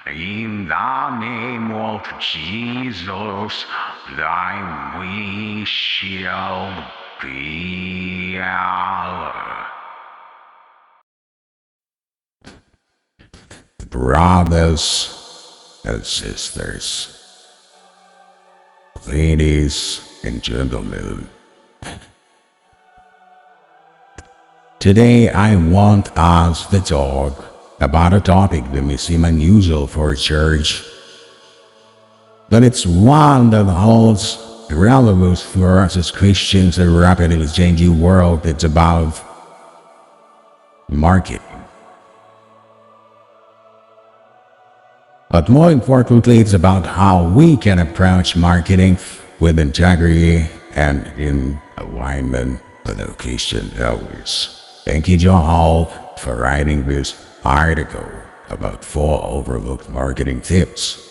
In the name of Jesus, thy we shall be our brothers and sisters, ladies and gentlemen. Today I want us to talk about a topic that may seem unusual for a church, but it's one that holds relevance for us as Christians in a rapidly changing world. It's about marketing. But more importantly, it's about how we can approach marketing with integrity and in alignment with our Christian values. Thank you, John Hall, for writing this article about 4 overlooked marketing tips.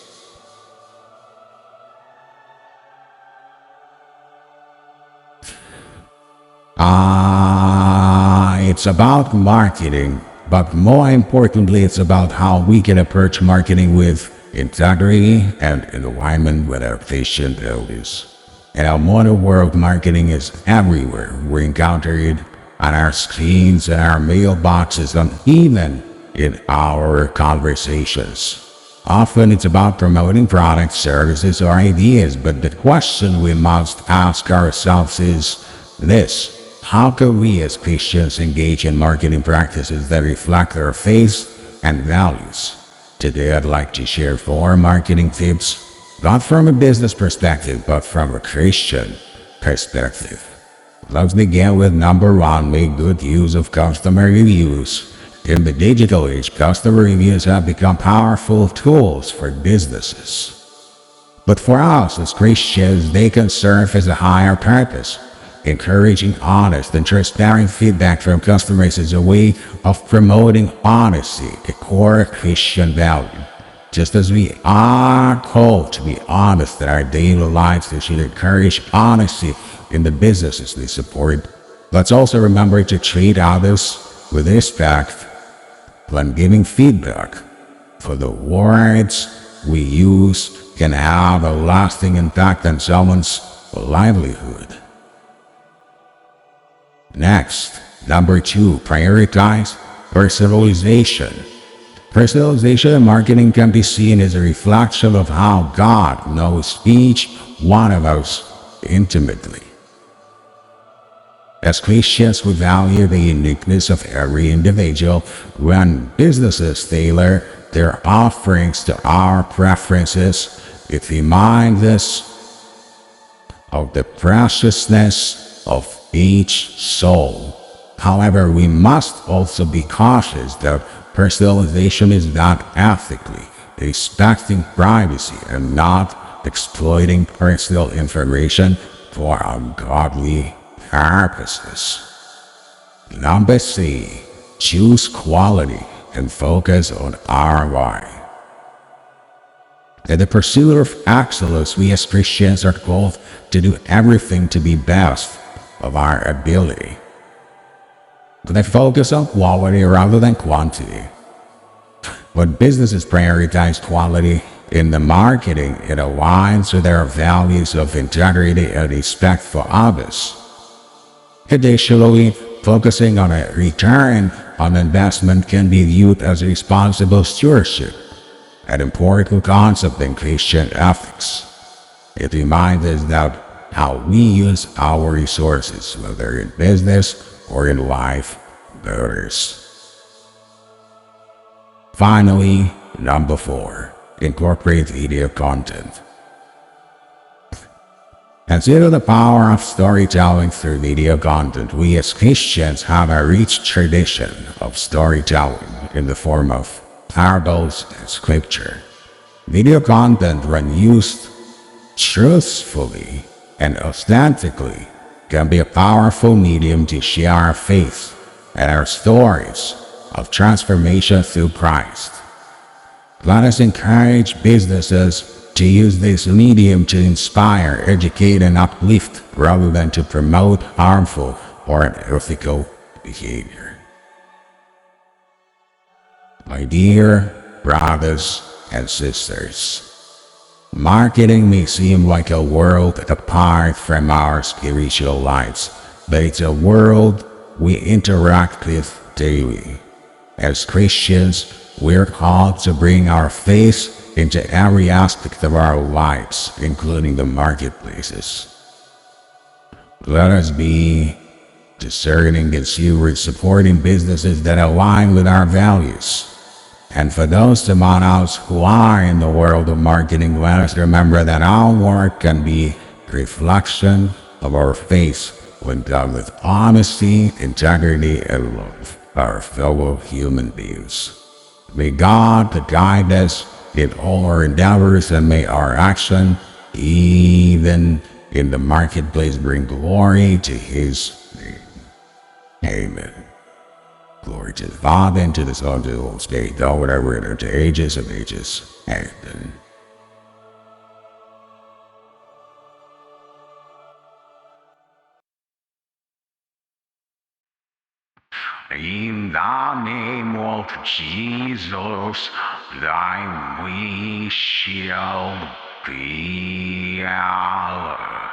It's about marketing, but more importantly, it's about how we can approach marketing with integrity and in alignment with our Christian values. In our modern world, marketing is everywhere. We encounter it on our screens, in our mailboxes, and even in our conversations. Often it's about promoting products, services, or ideas, but the question we must ask ourselves is this: how can we as Christians engage in marketing practices that reflect our faith and values? Today I'd like to share 4 marketing tips, not from a business perspective, but from a Christian perspective. Let's begin with number 1, make good use of customer reviews. In the digital age, customer reviews have become powerful tools for businesses. But for us as Christians, they can serve as a higher purpose. Encouraging honest and transparent feedback from customers is a way of promoting honesty, a core Christian value. Just as we are called to be honest in our daily lives, we should encourage honesty in the businesses they support. Let's also remember to treat others with respect when giving feedback, for the words we use can have a lasting impact on someone's livelihood. Next, number 2, prioritize personalization. Personalization in marketing can be seen as a reflection of how God knows each one of us intimately. As Christians, we value the uniqueness of every individual. When businesses tailor their offerings to our preferences, it reminds us of the preciousness of each soul. However, we must also be cautious that personalization is done ethically, respecting privacy and not exploiting personal information for ungodly purposes. Number 3, choose quality and focus on ROI. In the pursuit of excellence, we as Christians are called to do everything to be best of our ability. But they focus on quality rather than quantity. When businesses prioritize quality in the marketing, it aligns with their values of integrity and respect for others. Additionally, focusing on a return on investment can be viewed as responsible stewardship, an important concept in Christian ethics. It reminds us that how we use our resources, whether in business or in life, matters. Finally, number 4, incorporate video content. Consider the power of storytelling through video content. We as Christians have a rich tradition of storytelling in the form of parables and scripture. Video content, when used truthfully and authentically, can be a powerful medium to share our faith and our stories of transformation through Christ. Let us encourage businesses to use this medium to inspire, educate, and uplift rather than to promote harmful or unethical behavior. My dear brothers and sisters. Marketing may seem like a world apart from our spiritual lives, but it's a world we interact with daily. As Christians, we're called to bring our faith into every aspect of our lives, including the marketplaces. Let us be discerning consumers supporting businesses that align with our values. And for those among us who are in the world of marketing, let us remember that our work can be a reflection of our faith when done with honesty, integrity, and love for our fellow human beings. May God guide us in all our endeavors, and may our action, even in the marketplace, bring glory to His name. Amen. Glory to the Father, and to the Son, and to the Holy Spirit, though whatever it is, to ages of ages. Amen. In the name of Jesus, thy we shall be alive.